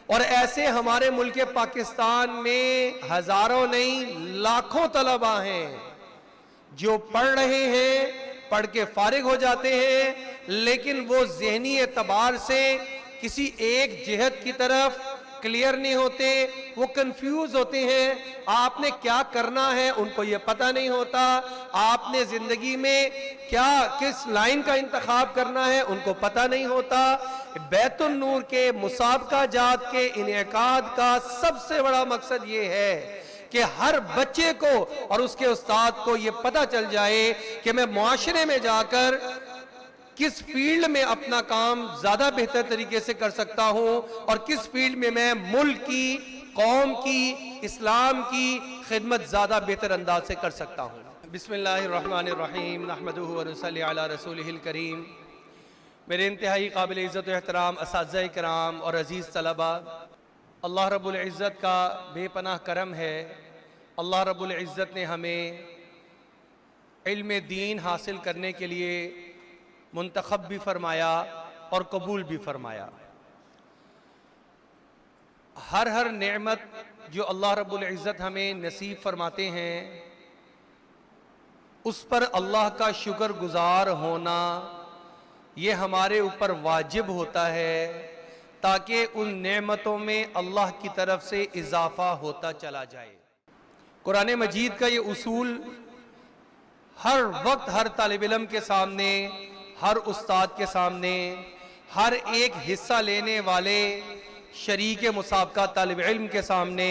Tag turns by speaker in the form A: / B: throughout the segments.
A: اور ایسے ہمارے ملک پاکستان میں ہزاروں نہیں لاکھوں طلباء ہیں جو پڑھ رہے ہیں، پڑھ کے فارغ ہو جاتے ہیں، لیکن وہ ذہنی اعتبار سے کسی ایک جہت کی طرف کلیئر نہیں ہوتے، وہ کنفیوز ہوتے ہیں۔ آپ نے کیا کرنا ہے ان کو یہ پتہ نہیں ہوتا، آپ نے زندگی میں کس لائن کا انتخاب کرنا ہے ان کو پتہ نہیں ہوتا۔ بیت النور کے مسابقہ جات کے انعقاد کا سب سے بڑا مقصد یہ ہے کہ ہر بچے کو اور اس کے استاد کو یہ پتہ چل جائے کہ میں معاشرے میں جا کر کس فیلڈ میں اپنا کام زیادہ بہتر طریقے سے کر سکتا ہوں اور کس فیلڈ میں میں ملک کی، قوم کی، اسلام کی خدمت زیادہ بہتر انداز سے کر سکتا ہوں۔ بسم اللہ الرحمن الرحیم، نحمدہ ونصلی علی رسولہ الکریم۔ میرے انتہائی قابل عزت و احترام اساتذہ کرام اور عزیز طلبہ، اللہ رب العزت کا بے پناہ کرم ہے۔ اللہ رب العزت نے ہمیں علم دین حاصل کرنے کے لیے منتخب بھی فرمایا اور قبول بھی فرمایا۔ ہر نعمت جو اللہ رب العزت ہمیں نصیب فرماتے ہیں اس پر اللہ کا شکر گزار ہونا یہ ہمارے اوپر واجب ہوتا ہے تاکہ ان نعمتوں میں اللہ کی طرف سے اضافہ ہوتا چلا جائے۔ قرآن مجید کا یہ اصول ہر وقت ہر طالب علم کے سامنے، ہر استاد کے سامنے، ہر ایک حصہ لینے والے شریک مسابقہ طالب علم کے سامنے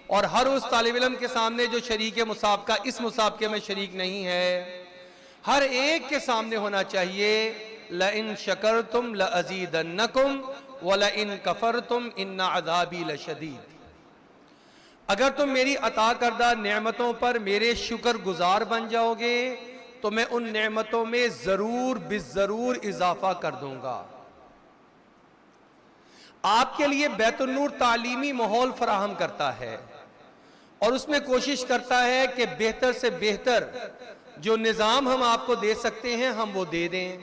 A: اور ہر اس طالب علم کے سامنے جو شریک مسابقہ اس مسابقے میں شریک نہیں ہے، ہر ایک کے سامنے ہونا چاہیے لَإِن شَكَرْتُمْ لَأَزِيدَنَّكُمْ وَلَإِن كَفَرْتُمْ إِنَّ عَذَابِي لَشَدِيدٌ۔ اگر تم میری عطا کردہ نعمتوں پر میرے شکر گزار بن جاؤ گے تو میں ان نعمتوں میں ضرور اضافہ کر دوں گا۔ آپ کے لیے بیت النور تعلیمی ماحول فراہم کرتا ہے اور اس میں کوشش کرتا ہے کہ بہتر سے بہتر جو نظام ہم آپ کو دے سکتے ہیں ہم وہ دے دیں۔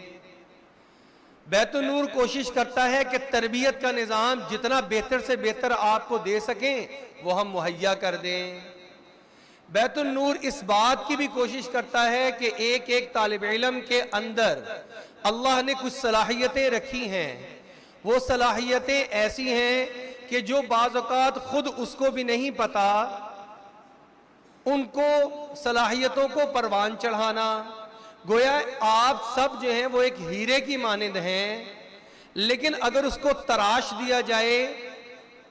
A: بیت النور کوشش کرتا ہے کہ تربیت کا نظام جتنا بہتر سے بہتر آپ کو دے سکیں وہ ہم مہیا کر دیں۔ بیت النور اس بات کی بھی کوشش کرتا ہے کہ ایک ایک طالب علم کے اندر اللہ نے کچھ صلاحیتیں رکھی ہیں، وہ صلاحیتیں ایسی ہیں کہ جو بعض اوقات خود اس کو بھی نہیں پتا، ان کو صلاحیتوں کو پروان چڑھانا۔ گویا آپ سب جو ہیں وہ ایک ہیرے کی مانند ہیں، لیکن اگر اس کو تراش دیا جائے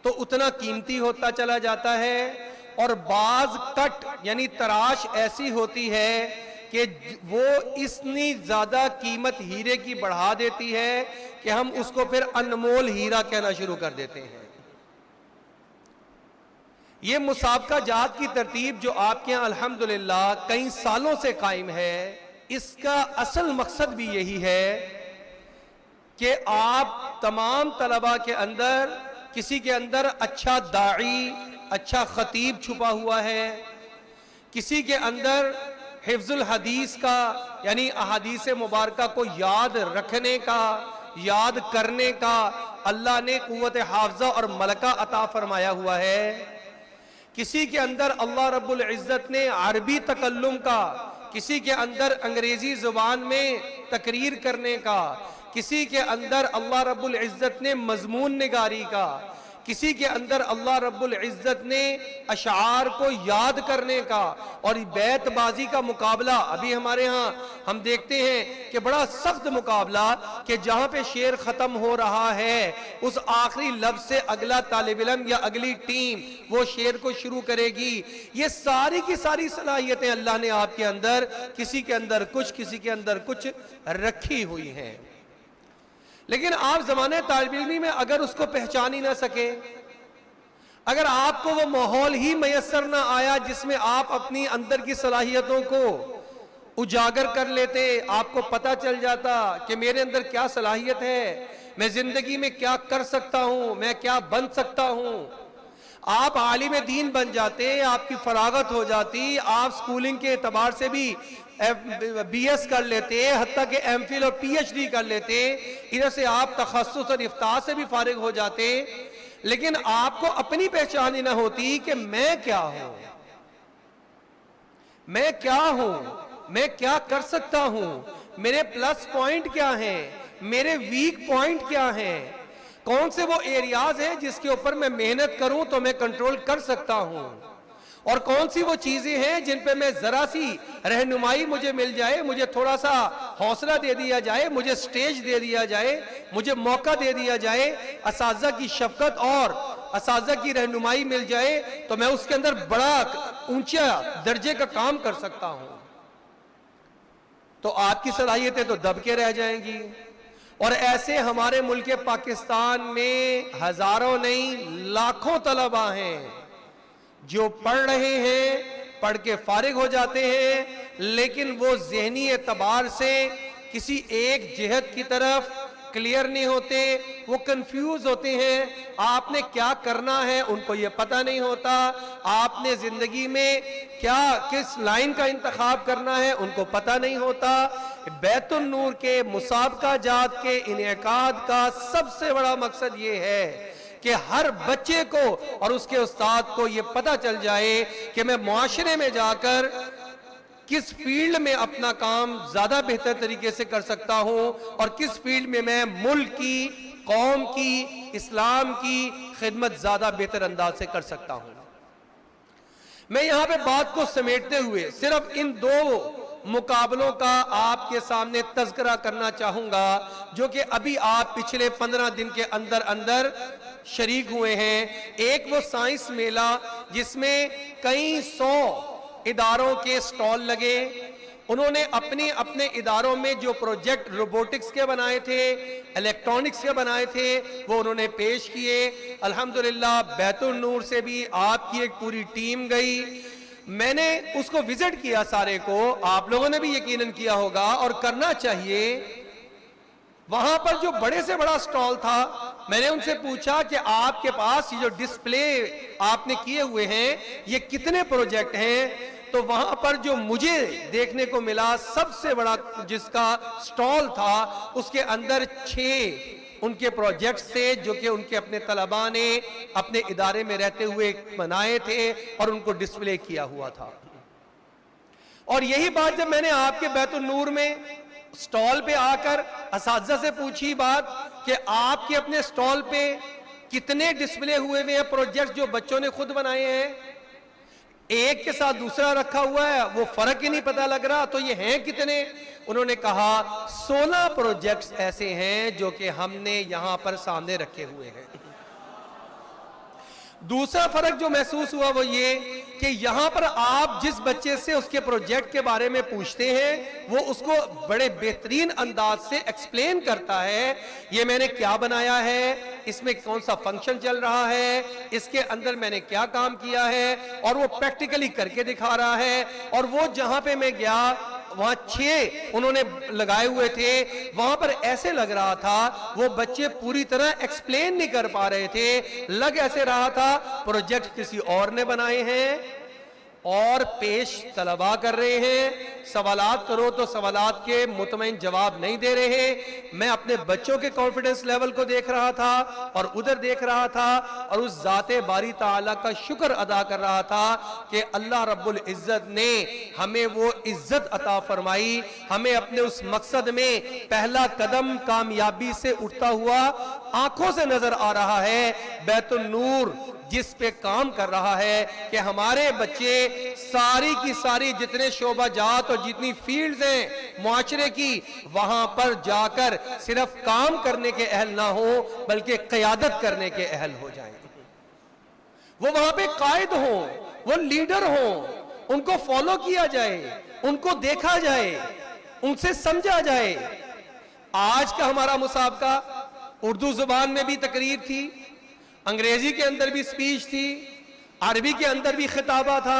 A: تو اتنا قیمتی ہوتا چلا جاتا ہے، اور بعض کٹ یعنی تراش ایسی ہوتی ہے کہ وہ اتنی زیادہ قیمت ہیرے کی بڑھا دیتی ہے کہ ہم اس کو پھر انمول ہیرا کہنا شروع کر دیتے ہیں۔ یہ مسابقہ جات کی ترتیب جو آپ کے یہاں الحمدللہ کئی سالوں سے قائم ہے، اس کا اصل مقصد بھی یہی ہے کہ آپ تمام طلباء کے اندر کسی کے اندر اچھا داعی، اچھا خطیب چھپا ہوا ہے، کسی کے اندر حفظ الحدیث کا یعنی احادیث مبارکہ کو یاد رکھنے کا، یاد کرنے کا اللہ نے قوت حافظہ اور ملکہ عطا فرمایا ہوا ہے، کسی کے اندر اللہ رب العزت نے عربی تکلم کا، کسی کے اندر انگریزی زبان میں تقریر کرنے کا، کسی کے اندر اللہ رب العزت نے مضمون نگاری کا، کسی کے اندر اللہ رب العزت نے اشعار کو یاد کرنے کا، اور بیت بازی کا مقابلہ ابھی ہمارے ہاں ہم دیکھتے ہیں کہ بڑا سخت مقابلہ کہ جہاں پہ شعر ختم ہو رہا ہے اس آخری لفظ سے اگلا طالب علم یا اگلی ٹیم وہ شعر کو شروع کرے گی۔ یہ ساری کی ساری صلاحیتیں اللہ نے آپ کے اندر کسی کے اندر کچھ، کسی کے اندر کچھ رکھی ہوئی ہیں، لیکن آپ زمانے طالب علمی میں اگر اس کو پہچان ہی نہ سکے، اگر آپ کو وہ ماحول ہی میسر نہ آیا جس میں آپ اپنی اندر کی صلاحیتوں کو اجاگر کر لیتے، آپ کو پتہ چل جاتا کہ میرے اندر کیا صلاحیت ہے، میں زندگی میں کیا کر سکتا ہوں، میں کیا بن سکتا ہوں، آپ عالم دین بن جاتے، آپ کی فراغت ہو جاتی، آپ سکولنگ کے اعتبار سے بھی بی ایس کر لیتے، حتیٰ کہ ایم فل اور پی ایچ ڈی کر لیتے، ادھر سے آپ تخصص اور افتاح سے بھی فارغ ہو جاتے، لیکن آپ کو اپنی پہچان ہی نہ ہوتی کہ میں کیا ہوں، میں کیا ہوں، میں کیا کر سکتا ہوں، میرے پلس پوائنٹ کیا ہیں، میرے ویک پوائنٹ کیا ہیں، کون سے وہ ایریاز ہیں جس کے اوپر میں محنت کروں تو میں کنٹرول کر سکتا ہوں، اور کون سی وہ چیزیں ہیں جن پہ میں ذرا سی رہنمائی مجھے مل جائے، مجھے تھوڑا سا حوصلہ دے دیا جائے، مجھے سٹیج دے دیا جائے، مجھے موقع دے دیا جائے، اساتذہ کی شفقت اور اساتذہ کی رہنمائی مل جائے تو میں اس کے اندر بڑا اونچا درجے کا کام کر سکتا ہوں۔ تو آپ کی صلاحیتیں تو دب کے رہ جائیں گی۔ اور ایسے ہمارے ملک پاکستان میں ہزاروں نہیں لاکھوں طلباء ہیں جو پڑھ رہے ہیں، پڑھ کے فارغ ہو جاتے ہیں، لیکن وہ ذہنی اعتبار سے کسی ایک جہت کی طرف کلیئر نہیں ہوتے، وہ کنفیوز ہوتے ہیں۔ آپ نے کیا کرنا ہے ان کو یہ پتہ نہیں ہوتا، آپ نے زندگی میں کیا کس لائن کا انتخاب کرنا ہے ان کو پتہ نہیں ہوتا۔ بیت النور کے مسابقہ جات کے انعقاد کا سب سے بڑا مقصد یہ ہے کہ ہر بچے کو اور اس کے استاد کو یہ پتہ چل جائے کہ میں معاشرے میں جا کر کس فیلڈ میں اپنا کام زیادہ بہتر طریقے سے کر سکتا ہوں، اور کس فیلڈ میں میں ملک کی، قوم کی، اسلام کی خدمت زیادہ بہتر انداز سے کر سکتا ہوں۔ میں یہاں پہ بات کو سمیٹتے ہوئے صرف ان دو مقابلوں کا آپ کے سامنے تذکرہ کرنا چاہوں گا جو کہ ابھی آپ پچھلے 15 دن کے اندر شریک ہوئے ہیں۔ ایک وہ سائنس میلہ جس میں کئی 100 اداروں کے سٹال لگے، انہوں نے اپنے اداروں میں جو پروجیکٹ روبوٹکس کے بنائے تھے، الیکٹرونکس کے بنائے تھے، وہ انہوں نے پیش کیے۔ الحمدللہ بیت النور سے بھی آپ کی ایک پوری ٹیم گئی، میں نے اس کو وزٹ کیا سارے کو، آپ لوگوں نے بھی یقیناً کیا ہوگا اور کرنا چاہیے۔ وہاں پر جو بڑے سے بڑا سٹال تھا، میں نے ان سے پوچھا کہ آپ کے پاس یہ جو ڈسپلے آپ نے کیے ہوئے ہیں یہ کتنے پروجیکٹ ہیں؟ تو وہاں پر جو مجھے دیکھنے کو ملا سب سے بڑا جس کا سٹال تھا اس کے اندر 6 ان کے پروجیکٹس تھے جو کہ ان کے اپنے طلباء نے اپنے ادارے میں رہتے ہوئے بنائے تھے اور ان کو ڈسپلے کیا ہوا تھا۔ اور یہی بات جب میں نے آپ کے بیت النور میں سٹال پہ آ کر اساتذہ سے پوچھی بات کہ آپ کے اپنے سٹال پہ کتنے ڈسپلے ہوئے ہیں پروجیکٹ جو بچوں نے خود بنائے ہیں، ایک کے ساتھ دوسرا رکھا ہوا ہے وہ فرق ہی نہیں پتہ لگ رہا، تو یہ ہیں کتنے؟ انہوں نے کہا 16 پروجیکٹس ایسے ہیں جو کہ ہم نے یہاں پر سامنے رکھے ہوئے ہیں۔ دوسرا فرق جو محسوس ہوا وہ یہ کہ یہاں پر آپ جس بچے سے اس کے پروجیکٹ کے بارے میں پوچھتے ہیں وہ اس کو بڑے بہترین انداز سے ایکسپلین کرتا ہے، یہ میں نے کیا بنایا ہے، اس میں کون سا فنکشن چل رہا ہے، اس کے اندر میں نے کیا کام کیا ہے، اور وہ پریکٹیکلی کر کے دکھا رہا ہے۔ اور وہ جہاں پہ میں گیا وہاں 6 انہوں نے لگائے ہوئے تھے، وہاں پر ایسے لگ رہا تھا وہ بچے پوری طرح ایکسپلین نہیں کر پا رہے تھے، لگ ایسے رہا تھا پروجیکٹ کسی اور نے بنائے ہیں اور پیش طلباء کر رہے ہیں۔ سوالات کرو تو سوالات کے مطمئن جواب نہیں دے رہے۔ میں اپنے بچوں کے کانفیڈنس لیول کو دیکھ رہا تھا اور ادھر دیکھ رہا تھا اور اس ذات باری تعالیٰ کا شکر ادا کر رہا تھا کہ اللہ رب العزت نے ہمیں وہ عزت عطا فرمائی، ہمیں اپنے اس مقصد میں پہلا قدم کامیابی سے اٹھتا ہوا آنکھوں سے نظر آ رہا ہے۔ بیت النور جس پہ کام کر رہا ہے کہ ہمارے بچے ساری کی ساری جتنے شعبہ جات اور جتنی فیلڈز ہیں معاشرے کی وہاں پر جا کر صرف کام کرنے کے اہل نہ ہوں بلکہ قیادت کرنے کے اہل ہو جائیں، وہ وہاں پہ قائد ہوں، وہ لیڈر ہوں، ان کو فالو کیا جائے، ان کو دیکھا جائے، ان سے سمجھا جائے۔ آج کا ہمارا مسابقہ اردو زبان میں بھی تقریر تھی، انگریزی کے اندر بھی سپیچ تھی، عربی کے اندر بھی خطابہ تھا۔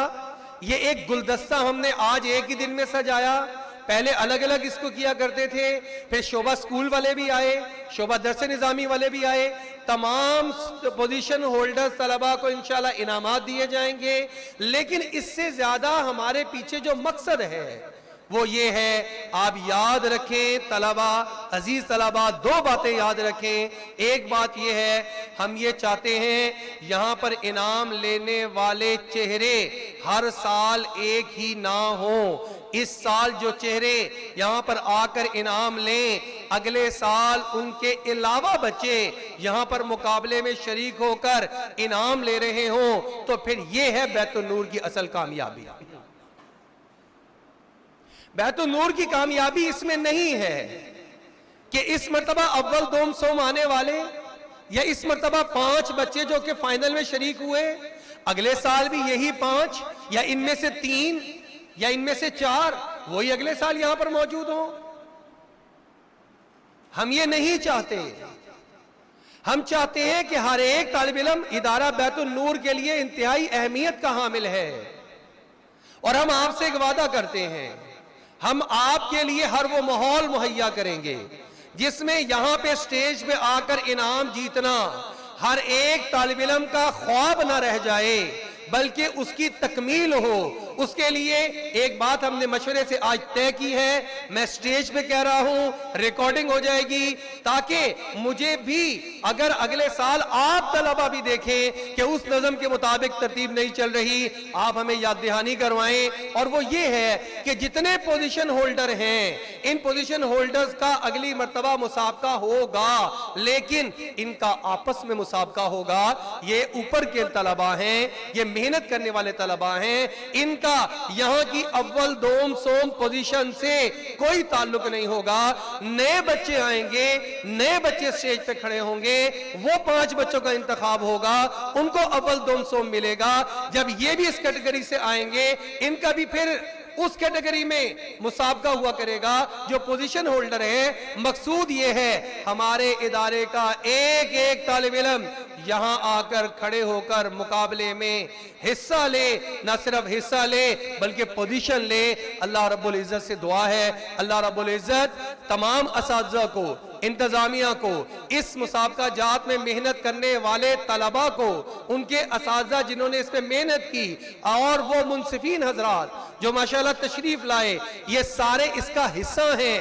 A: یہ ایک گلدستہ ہم نے آج ایک ہی دن میں سجایا، پہلے الگ الگ اس کو کیا کرتے تھے، پھر شعبہ سکول والے بھی آئے، شعبہ درس نظامی والے بھی آئے، تمام پوزیشن ہولڈر طلباء کو انشاءاللہ انعامات دیے جائیں گے۔ لیکن اس سے زیادہ ہمارے پیچھے جو مقصد ہے وہ یہ ہے، آپ یاد رکھیں طلبہ، عزیز طلبہ، دو باتیں یاد رکھیں۔ ایک بات یہ ہے، ہم یہ چاہتے ہیں یہاں پر انعام لینے والے چہرے ہر سال ایک ہی نہ ہوں۔ اس سال جو چہرے یہاں پر آ کر انعام لیں، اگلے سال ان کے علاوہ بچے یہاں پر مقابلے میں شریک ہو کر انعام لے رہے ہوں، تو پھر یہ ہے بیت النور کی اصل کامیابی۔ بیت النور کی کامیابی اس میں نہیں ہے کہ اس مرتبہ اول دوم سوم آنے والے، یا اس مرتبہ 5 بچے جو کہ فائنل میں شریک ہوئے، اگلے سال بھی یہی 5 یا ان میں سے 3 یا ان میں سے 4 وہی اگلے سال یہاں پر موجود ہوں۔ ہم یہ نہیں چاہتے۔ ہم چاہتے ہیں کہ ہر ایک طالب علم ادارہ بیت النور کے لیے انتہائی اہمیت کا حامل ہے، اور ہم آپ سے ایک وعدہ کرتے ہیں، ہم آپ کے لیے ہر وہ ماحول مہیا کریں گے جس میں یہاں پہ سٹیج پہ آ کر انعام جیتنا ہر ایک طالب علم کا خواب نہ رہ جائے، بلکہ اس کی تکمیل ہو۔ اس کے لیے ایک بات ہم نے مشورے سے آج طے کی ہے، میں سٹیج پہ کہہ رہا ہوں، ریکارڈنگ ہو جائے گی، تاکہ مجھے بھی اگر اگلے سال آپ طلبہ بھی دیکھیں کہ اس نظم کے مطابق ترتیب نہیں چل رہی، آپ ہمیں یاد دہانی کروائیں۔ اور وہ یہ ہے کہ جتنے پوزیشن ہولڈر ہیں، ان پوزیشن ہولڈرز کا اگلی مرتبہ مسابقہ ہوگا، لیکن ان کا آپس میں مسابقہ ہوگا۔ یہ اوپر کے طلبہ ہیں، یہ محنت کرنے والے طلبہ ہیں، ان کا یہاں کی اول دوم سوم پوزیشن سے کوئی تعلق نہیں ہوگا۔ نئے بچے آئیں گے، نئے بچے سٹیج پہ کھڑے ہوں گے، وہ 5 بچوں کا انتخاب ہوگا، ان کو اول دوم سوم ملے گا۔ جب یہ بھی اس کیٹیگری سے آئیں گے، ان کا بھی پھر اس کیٹیگری میں مسابقہ ہوا کرے گا جو پوزیشن ہولڈر ہے۔ مقصود یہ ہے ہمارے ادارے کا ایک ایک طالب علم یہاں آ کر کھڑے ہو کر مقابلے میں حصہ لے، نہ صرف حصہ لے بلکہ پوزیشن لے۔ اللہ رب العزت سے دعا ہے، اللہ رب العزت تمام اساتذہ کو، انتظامیہ کو، اس مسابقہ جات میں محنت کرنے والے طلبہ کو، ان کے اساتذہ جنہوں نے اس پہ محنت کی، اور وہ منصفین حضرات جو ماشاءاللہ تشریف لائے، یہ سارے اس کا حصہ ہیں۔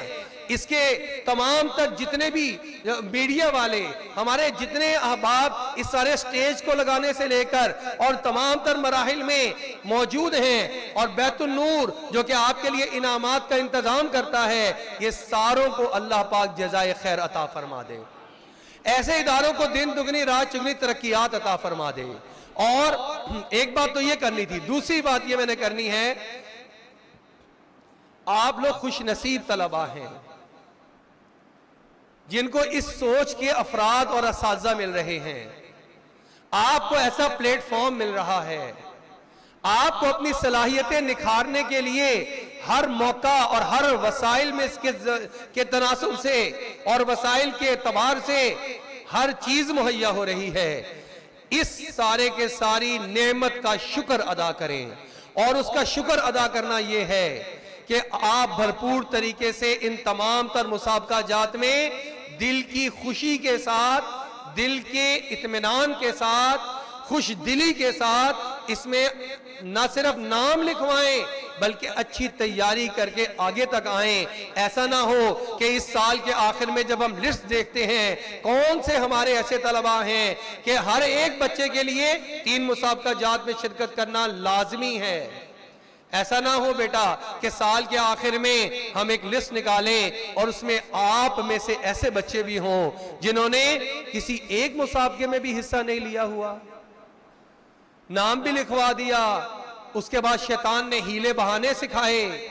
A: اس کے تمام تر جتنے بھی میڈیا والے، ہمارے جتنے احباب اس سارے سٹیج کو لگانے سے لے کر اور تمام تر مراحل میں موجود ہیں، اور بیت النور جو کہ آپ کے لیے انعامات کا انتظام کرتا ہے، یہ ساروں کو اللہ پاک جزائے خیر عطا فرما دے۔ ایسے اداروں کو دن دگنی رات چگنی ترقیات عطا فرما دے۔ اور ایک بات تو یہ کرنی تھی، دوسری بات یہ میں نے کرنی ہے، آپ لوگ خوش نصیب طلبہ ہیں جن کو اس سوچ کے افراد اور اساتذہ مل رہے ہیں۔ آپ کو ایسا پلیٹ فارم مل رہا ہے، آپ کو اپنی صلاحیتیں نکھارنے کے لیے ہر موقع اور ہر وسائل میں اس کے تناسب سے اور وسائل کے اعتبار سے ہر چیز مہیا ہو رہی ہے۔ اس سارے کے ساری نعمت کا شکر ادا کریں، اور اس کا شکر ادا کرنا یہ ہے کہ آپ بھرپور طریقے سے ان تمام تر مسابقہ جات میں دل کی خوشی کے ساتھ، دل کے اطمینان کے ساتھ، خوش دلی کے ساتھ اس میں نہ صرف نام لکھوائیں بلکہ اچھی تیاری کر کے آگے تک آئیں۔ ایسا نہ ہو کہ اس سال کے آخر میں جب ہم لسٹ دیکھتے ہیں کون سے ہمارے ایسے طلبہ ہیں کہ ہر ایک بچے کے لیے 3 مسابقہ جات میں شرکت کرنا لازمی ہے، ایسا نہ ہو بیٹا کہ سال کے آخر میں ہم ایک لسٹ نکالیں اور اس میں آپ میں سے ایسے بچے بھی ہوں جنہوں نے کسی ایک مسابقے میں بھی حصہ نہیں لیا ہوا، نام بھی لکھوا دیا، اس کے بعد شیطان نے ہیلے بہانے سکھائے،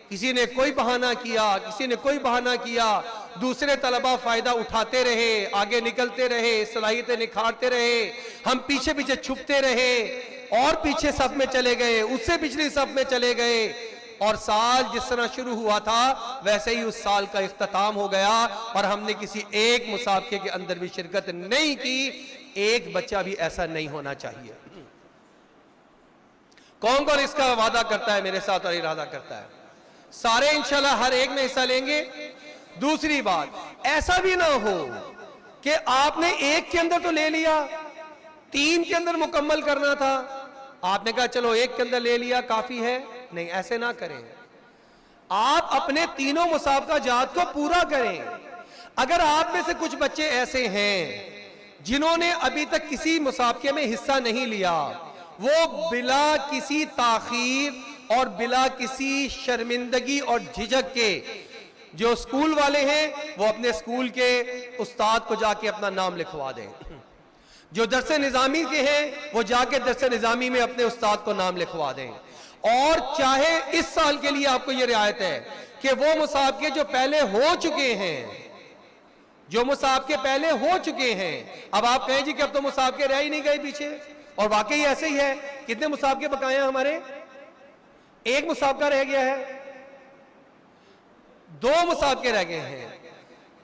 A: کسی نے کوئی بہانہ کیا، کسی نے کوئی بہانہ کیا، دوسرے طلبہ فائدہ اٹھاتے رہے، آگے نکلتے رہے، صلاحیتیں نکھارتے رہے، ہم پیچھے پیچھے چھپتے رہے اور پیچھے صف میں چلے گئے، اس سے پچھلی صف میں چلے گئے، اور سال جس طرح شروع ہوا تھا ویسے ہی اس سال کا اختتام ہو گیا، اور ہم نے کسی ایک مسابقے کے اندر بھی شرکت نہیں کی۔ ایک بچہ بھی ایسا نہیں ہونا چاہیے۔ کون کون اس کا وعدہ کرتا ہے میرے ساتھ اور ارادہ کرتا ہے؟ سارے انشاءاللہ ہر ایک میں حصہ لیں گے۔ دوسری بات، ایسا بھی نہ ہو کہ آپ نے ایک کے اندر تو لے لیا، 3 کے اندر مکمل کرنا تھا، آپ نے کہا چلو ایک کے اندر لے لیا کافی ہے، نہیں، ایسے نہ کریں۔ آپ اپنے تینوں مسابقہ جات کو پورا کریں۔ اگر آپ میں سے کچھ بچے ایسے ہیں جنہوں نے ابھی تک کسی مسابقے میں حصہ نہیں لیا، وہ بلا کسی تاخیر اور بلا کسی شرمندگی اور جھجک کے، جو اسکول والے ہیں وہ اپنے اسکول کے استاد کو جا کے اپنا نام لکھوا دیں، جو درس نظامی کے ہیں وہ جا کے درس نظامی میں اپنے استاد کو نام لکھوا دیں۔ اور چاہے اس سال کے لیے آپ کو یہ رعایت ہے کہ وہ مسابقے جو پہلے ہو چکے ہیں، جو مسابقے پہلے ہو چکے ہیں، اب آپ کہیں جی کہ اب تو مسابقے رہ ہی نہیں گئے پیچھے، اور واقعی ایسے ہی ہے۔ کتنے مسابقے بقایا ہیں ہمارے؟ ایک مسابقہ رہ گیا ہے، 2 مسابقے رہ گئے ہیں،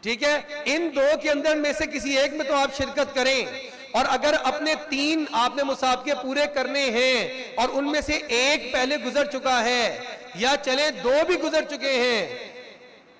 A: ٹھیک ہے؟ ان 2 کے اندر میں سے کسی ایک میں تو آپ شرکت کریں، اور اگر اپنے 3 آپ نے مسابقے پورے کرنے ہیں اور ان میں سے ایک پہلے گزر چکا ہے، یا چلیں 2 بھی گزر چکے ہیں،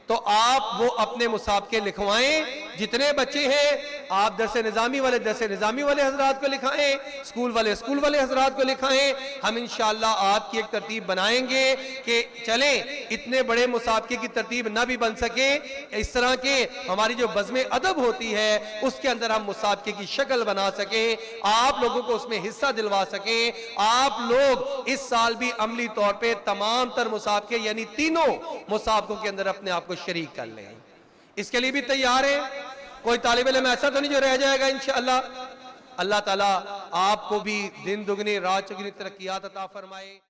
A: تو آپ وہ اپنے مسابقے لکھوائیں۔ جتنے بچے ہیں آپ درس نظامی والے حضرات کو لکھائیں، اسکول والے حضرات کو لکھائیں۔ ہم انشاءاللہ آپ کی ایک ترتیب بنائیں گے کہ چلیں اتنے بڑے مسابقے کی ترتیب نہ بھی بن سکے، اس طرح کے ہماری جو بزم ادب ہوتی ہے اس کے اندر ہم مسابقے کی شکل بنا سکیں، آپ لوگوں کو اس میں حصہ دلوا سکیں۔ آپ لوگ اس سال بھی عملی طور پہ تمام تر مسابقے یعنی تینوں مسابقوں کے اندر اپنے آپ کو شریک کر لیں۔ اس کے لیے بھی تیار ہیں؟ کوئی طالب علم ایسا تو نہیں جو رہ جائے گا انشاءاللہ؟ اللہ تعالیٰ آپ کو بھی دن دگنی رات چگنی ترقیات عطا فرمائے۔